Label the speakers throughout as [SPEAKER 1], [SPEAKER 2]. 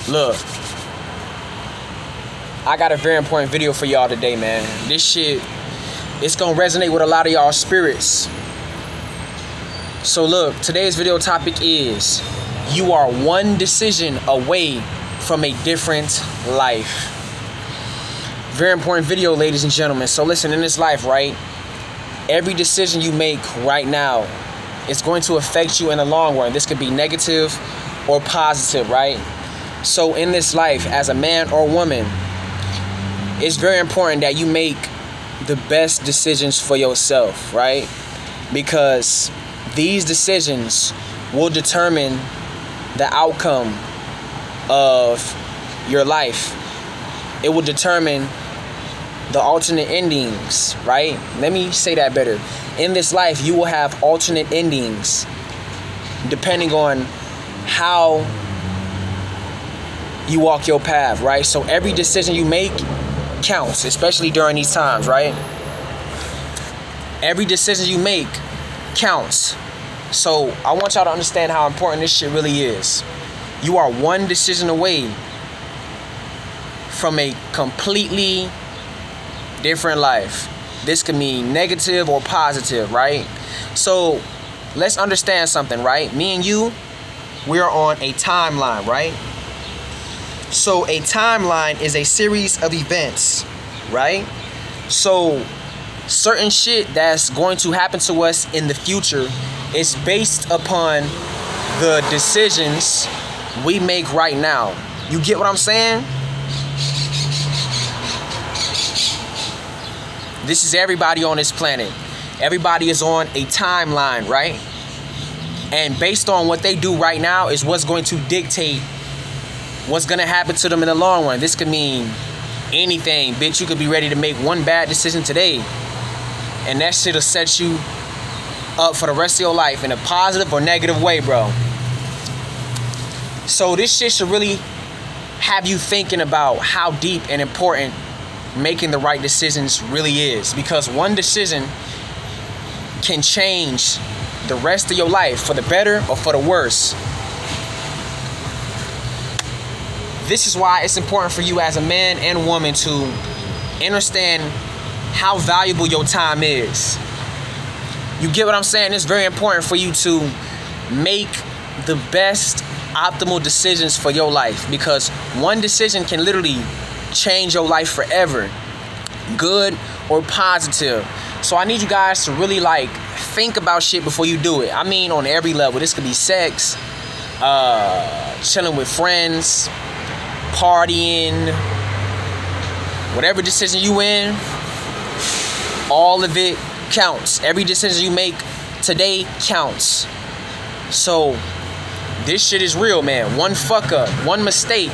[SPEAKER 1] Look, I got a very important video for y'all today, man. This shit, it's gonna resonate with a lot of y'all spirits. So look, today's video topic is, you are one decision away from a different life. Very important video, ladies and gentlemen. So listen, in this life, right, every decision you make right now is going to affect you in the long run. This could be negative or positive, right? So in this life, as a man or woman, it's very important that you make the best decisions for yourself, right? Because these decisions will determine the outcome of your life. It will determine the alternate endings, right? Let me say that better. In this life, you will have alternate endings depending on how you walk your path, right? So every decision you make counts, especially during these times, right? Every decision you make counts. So I want y'all to understand how important this shit really is. You are one decision away from a completely different life. This could mean negative or positive, right? So let's understand something, right? Me and you, we're on a timeline, right? So a timeline is a series of events, right? So certain shit that's going to happen to us in the future is based upon the decisions we make right now. You get what I'm saying? This is everybody on this planet. Everybody is on a timeline, right? And based on what they do right now is what's going to dictate what's going to happen to them in the long run. This could mean anything, bitch. You could be ready to make one bad decision today, and that shit'll set you up for the rest of your life in a positive or negative way, bro. So this shit should really have you thinking about how deep and important making the right decisions really is, because one decision can change the rest of your life for the better or for the worse. This is why it's important for you as a man and woman to understand how valuable your time is. You get what I'm saying? It's very important for you to make the best optimal decisions for your life, because one decision can literally change your life forever, good or positive. So I need you guys to really think about shit before you do it. I mean, on every level. This could be sex, chilling with friends, partying, whatever decision you in, all of it counts. Every decision you make today counts. So this shit is real, man. One fuck up, one mistake,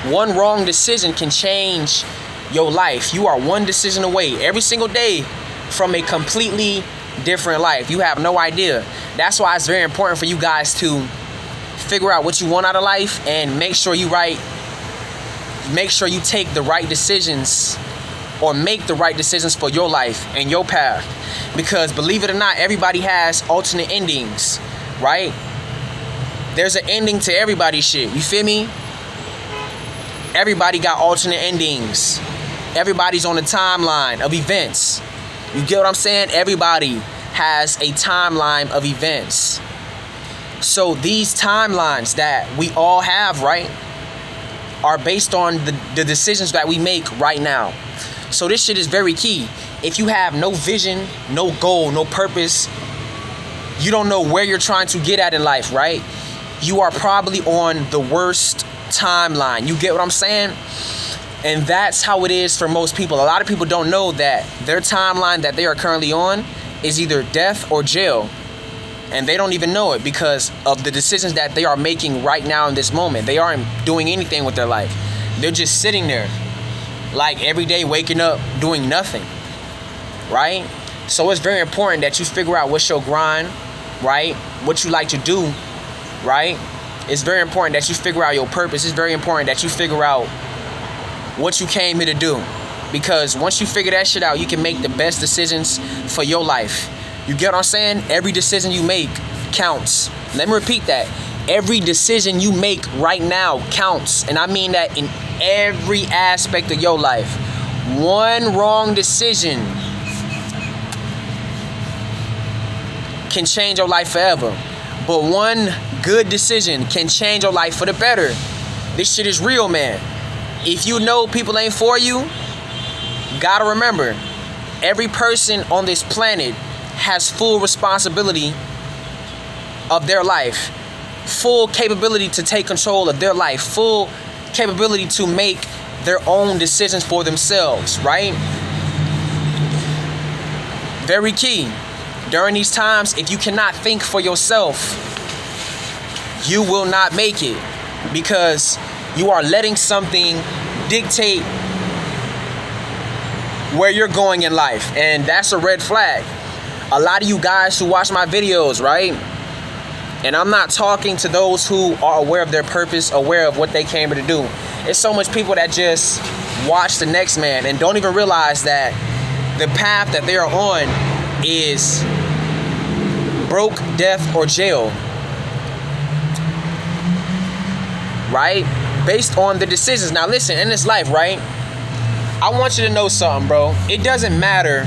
[SPEAKER 1] one wrong decision can change your life. You are one decision away every single day from a completely different life. You have no idea. That's why it's very important for you guys to figure out what you want out of life and make sure you take the right decisions, or make the right decisions for your life and your path. Because believe it or not, everybody has alternate endings, right? There's an ending to everybody's shit. You feel me? Everybody got alternate endings. Everybody's on a timeline of events. You get what I'm saying? Everybody has a timeline of events. So these timelines that we all have, right, are based on the decisions that we make right now. So this shit is very key. If you have no vision, no goal, no purpose, you don't know where you're trying to get at in life, right? You are probably on the worst timeline. You get what I'm saying? And that's how it is for most people. A lot of people don't know that their timeline that they are currently on is either death or jail. And they don't even know it because of the decisions that they are making right now in this moment. They aren't doing anything with their life. They're just sitting there, every day waking up doing nothing, right? So it's very important that you figure out what's your grind, right? What you like to do, right? It's very important that you figure out your purpose. It's very important that you figure out what you came here to do. Because once you figure that shit out, you can make the best decisions for your life. You get what I'm saying? Every decision you make counts. Let me repeat that. Every decision you make right now counts. And I mean that in every aspect of your life. One wrong decision can change your life forever. But one good decision can change your life for the better. This shit is real, man. If you know people ain't for you, gotta remember, every person on this planet has full responsibility of their life, full capability to take control of their life, full capability to make their own decisions for themselves, right? Very key. During these times, if you cannot think for yourself, you will not make it, because you are letting something dictate where you're going in life, and that's a red flag. A lot of you guys who watch my videos, right? And I'm not talking to those who are aware of their purpose, aware of what they came here to do. It's so much people that just watch the next man and don't even realize that the path that they are on is broke, death, or jail, right? Based on the decisions. Now listen, in this life, right, I want you to know something, bro. It doesn't matter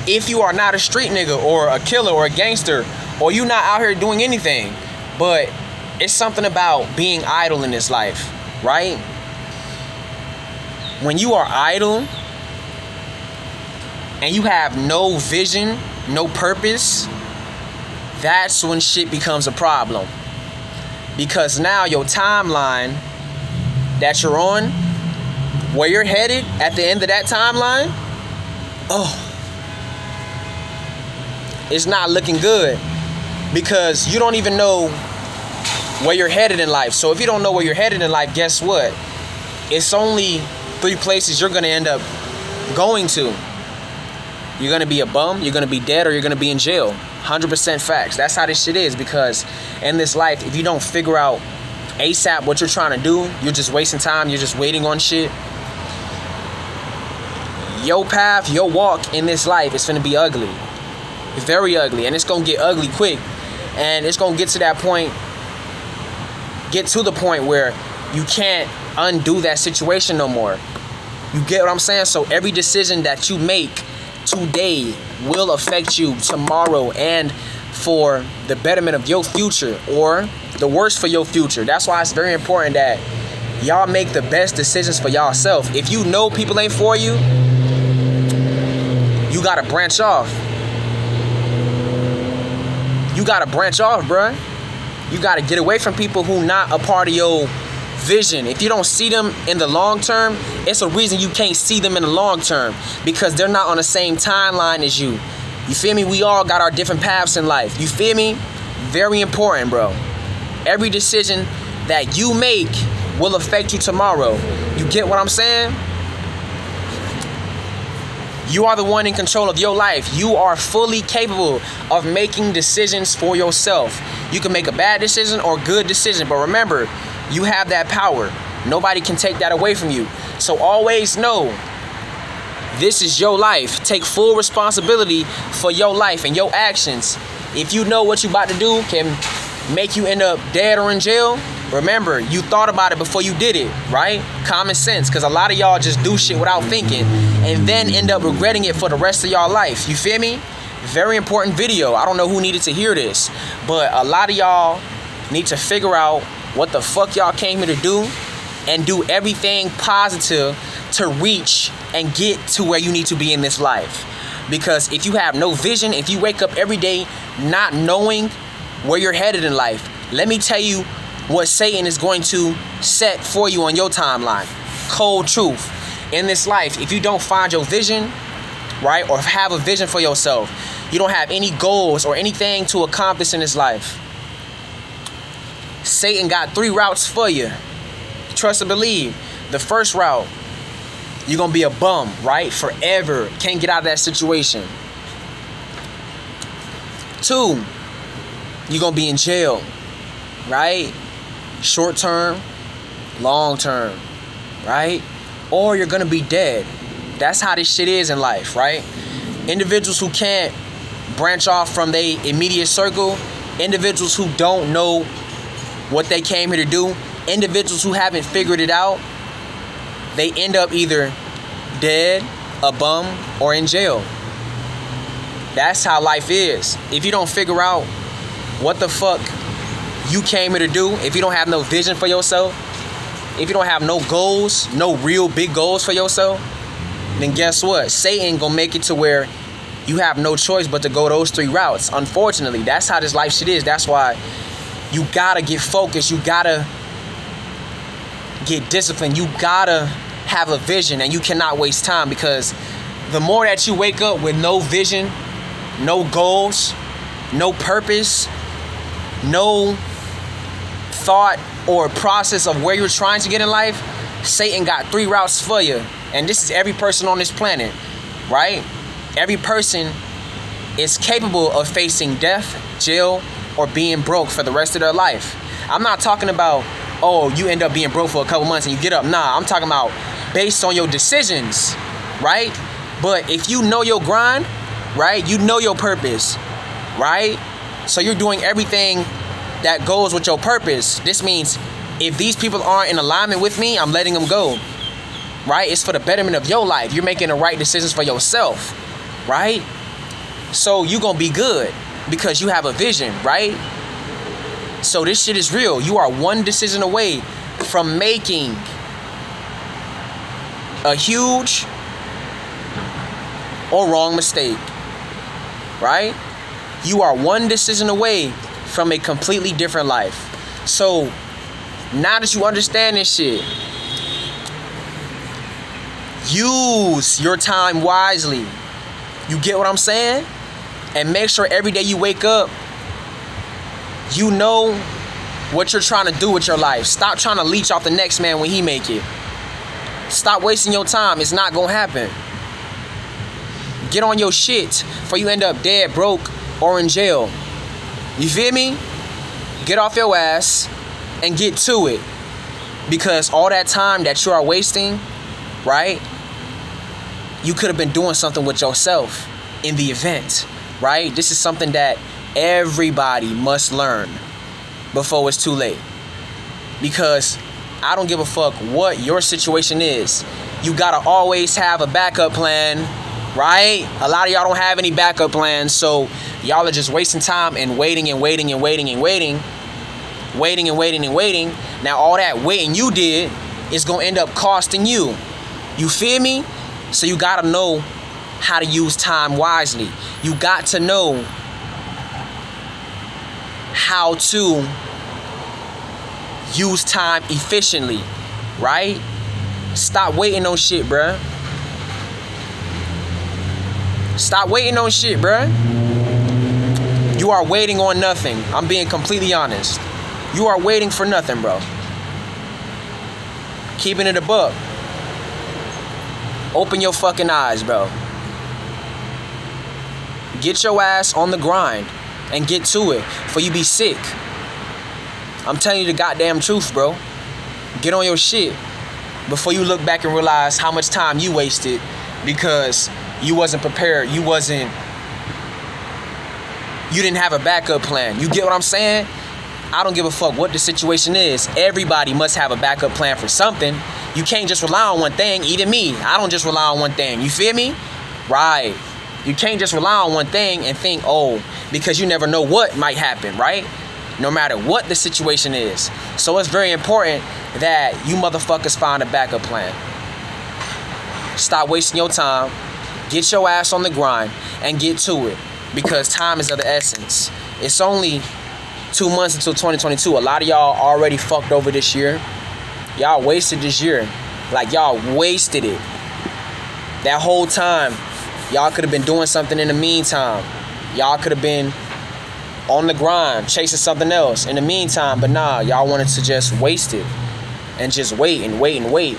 [SPEAKER 1] if you are not a street nigga or a killer or a gangster, or you not out here doing anything, but it's something about being idle in this life, right? When you are idle and you have no vision, no purpose, that's when shit becomes a problem. Because now your timeline that you're on, where you're headed at the end of that timeline, it's not looking good, because you don't even know where you're headed in life. So if you don't know where you're headed in life, guess what? It's only 3 places you're going to end up going to. You're going to be a bum, you're going to be dead, or you're going to be in jail. 100% facts. That's how this shit is, because in this life, if you don't figure out ASAP what you're trying to do, you're just wasting time, you're just waiting on shit. Your path, your walk in this life is going to be ugly. Very ugly. And it's going to get ugly quick. And it's going to get to that point, get to the point where you can't undo that situation no more. You get what I'm saying? So every decision that you make today will affect you tomorrow, and for the betterment of your future, or the worst for your future. That's why it's very important that y'all make the best decisions for y'allself. If you know people ain't for you, you gotta branch off. You gotta branch off, bruh. You gotta get away from people who not a part of your vision. If you don't see them in the long term, it's a reason you can't see them in the long term, because they're not on the same timeline as you. You feel me? We all got our different paths in life. You feel me? Very important, bro. Every decision that you make will affect you tomorrow. You get what I'm saying? You are the one in control of your life. You are fully capable of making decisions for yourself. You can make a bad decision or good decision, but remember, you have that power. Nobody can take that away from you. So always know, this is your life. Take full responsibility for your life and your actions. If you know what you about to do can make you end up dead or in jail, remember, you thought about it before you did it, right? Common sense, because a lot of y'all just do shit without thinking and then end up regretting it for the rest of y'all life. You feel me? Very important video. I don't know who needed to hear this, but a lot of y'all need to figure out what the fuck y'all came here to do, and do everything positive to reach and get to where you need to be in this life. Because if you have no vision, if you wake up every day not knowing where you're headed in life, let me tell you what Satan is going to set for you on your timeline. Cold truth. In this life, if you don't find your vision, right, or have a vision for yourself, you don't have any goals or anything to accomplish in this life, Satan got 3 routes for you. Trust and believe. The first route, you're going to be a bum, right? Forever. Can't get out of that situation. 2, you're going to be in jail, right? Short term, long term, right? Or you're going to be dead. That's how this shit is in life, right? Individuals who can't branch off from their immediate circle, individuals who don't know what they came here to do. Individuals who haven't figured it out, they end up either dead, a bum, or in jail. That's how life is. If you don't figure out what the fuck you came here to do, if you don't have no vision for yourself, if you don't have no goals, no real big goals for yourself, then guess what? Satan gonna make it to where you have no choice but to go those 3 routes. Unfortunately, that's how this life shit is. That's why you gotta get focused. You gotta get disciplined. You gotta have a vision, and you cannot waste time, because the more that you wake up with no vision, no goals, no purpose, no thought or process of where you're trying to get in life, Satan got 3 routes for you. And this is every person on this planet, right? Every person is capable of facing death, jail, or being broke for the rest of their life. I'm not talking about, oh, you end up being broke for a couple months and you get up. Nah, I'm talking about based on your decisions, right? But if you know your grind, right, you know your purpose, right? So you're doing everything that goes with your purpose. This means if these people aren't in alignment with me, I'm letting them go, right? It's for the betterment of your life. You're making the right decisions for yourself, right? So you're gonna be good because you have a vision, right? So this shit is real. You are one decision away from making a huge or wrong mistake, right? You are one decision away from a completely different life. So now that you understand this shit, use your time wisely. You get what I'm saying? And make sure every day you wake up, you know what you're trying to do with your life. Stop trying to leech off the next man when he make it. Stop wasting your time. It's not gonna happen. Get on your shit before you end up dead, broke, or in jail. You feel me? Get off your ass and get to it. Because all that time that you are wasting, right? You could have been doing something with yourself in the event, right? This is something that everybody must learn before it's too late. Because I don't give a fuck what your situation is. You gotta always have a backup plan, right? A lot of y'all don't have any backup plans, so y'all are just wasting time and waiting and waiting and waiting and waiting. Waiting and waiting and waiting. Now all that waiting you did is gonna end up costing you. You feel me? So you gotta know how to use time wisely. You got to know how to use time efficiently, right? Stop waiting on shit, bruh. Stop waiting on shit, bruh. You are waiting on nothing. I'm being completely honest. You are waiting for nothing, bro. Keeping it a buck. Open your fucking eyes, bro. Get your ass on the grind and get to it before you be sick. I'm telling you the goddamn truth, bro. Get on your shit before you look back and realize how much time you wasted because you wasn't prepared. You didn't have a backup plan. You get what I'm saying? I don't give a fuck what the situation is. Everybody must have a backup plan for something. You can't just rely on one thing. Even me, I don't just rely on one thing. You feel me? Right. You can't just rely on one thing and think, oh, because you never know what might happen, right? No matter what the situation is. So it's very important that you motherfuckers find a backup plan. Stop wasting your time. Get your ass on the grind and get to it. Because time is of the essence. It's only 2 months until 2022. A lot of y'all already fucked over this year. Y'all wasted this year. Like, y'all wasted it. That whole time, y'all could have been doing something in the meantime. Y'all could have been on the grind, chasing something else in the meantime. But nah, y'all wanted to just waste it. And just wait and wait and wait.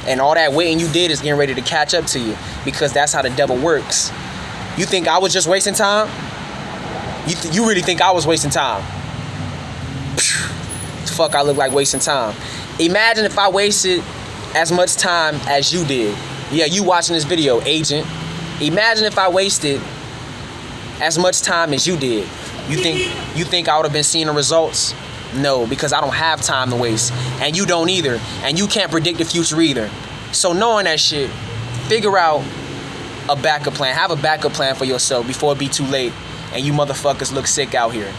[SPEAKER 1] And all that waiting you did is getting ready to catch up to you. Because that's how the devil works. You think I was just wasting time? You really think I was wasting time? Fuck, I look like wasting time. Imagine if I wasted as much time as you did. Yeah, you watching this video, agent. Imagine if I wasted as much time as you did. You think I would have been seeing the results? No, because I don't have time to waste. And you don't either. And you can't predict the future either. So knowing that shit, figure out a backup plan. Have a backup plan for yourself before it be too late and you motherfuckers look sick out here.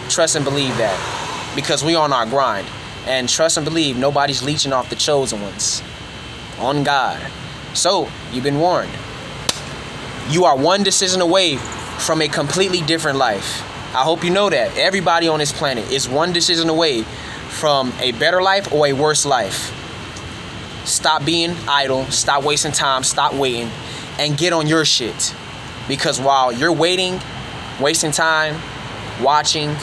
[SPEAKER 1] Trust and believe that. Because we on our grind. And trust and believe nobody's leeching off the chosen ones. On God. So, you've been warned. You are one decision away from a completely different life. I hope you know that. Everybody on this planet is one decision away from a better life or a worse life. Stop being idle. Stop wasting time. Stop waiting. And get on your shit. Because while you're waiting, wasting time, watching,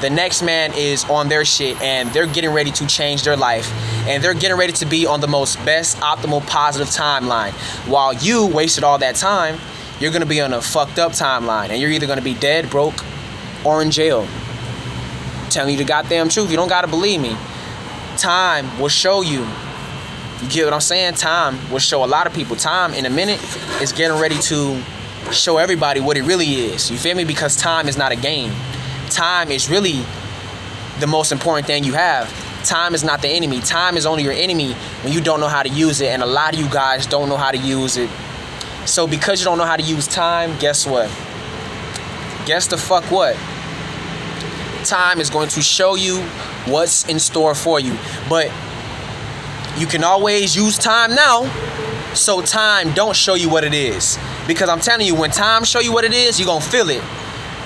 [SPEAKER 1] the next man is on their shit and they're getting ready to change their life. And they're getting ready to be on the most best, optimal, positive timeline. While you wasted all that time, you're going to be on a fucked up timeline. And you're either going to be dead, broke, or in jail. I'm telling you the goddamn truth. You don't got to believe me. Time will show you. You get what I'm saying? Time will show a lot of people. Time in a minute is getting ready to show everybody what it really is. You feel me? Because time is not a game. Time is really the most important thing you have. Time is not the enemy. Time is only your enemy when you don't know how to use it. And a lot of you guys don't know how to use it. So because you don't know how to use time, guess what? Guess the fuck what? Time is going to show you what's in store for you. But you can always use time now. So time don't show you what it is. Because I'm telling you, when time show you what it is, you're going to feel it.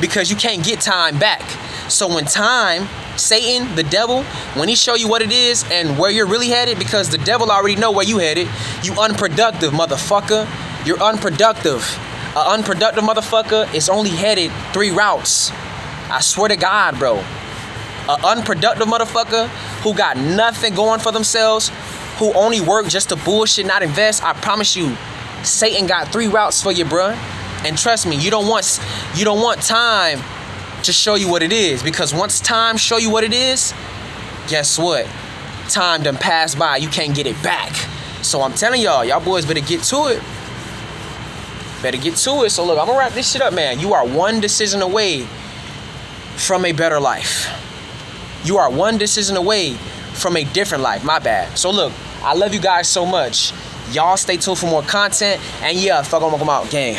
[SPEAKER 1] Because you can't get time back. So when time, Satan, the devil, when he show you what it is and where you're really headed, because the devil already know where you headed, you unproductive motherfucker. You're unproductive. An unproductive motherfucker is only headed 3 routes. I swear to God, bro. An unproductive motherfucker who got nothing going for themselves, who only work just to bullshit, not invest, I promise you, Satan got 3 routes for you, bruh. And trust me, you don't want time to show you what it is. Because once time show you what it is, guess what? Time done passed by. You can't get it back. So I'm telling y'all boys better get to it. Better get to it. So look, I'm gonna wrap this shit up, man. You are one decision away from a better life. You are one decision away from a different life. My bad. So look, I love you guys so much. Y'all stay tuned for more content. And yeah, fuck, I'm gonna come out, gang.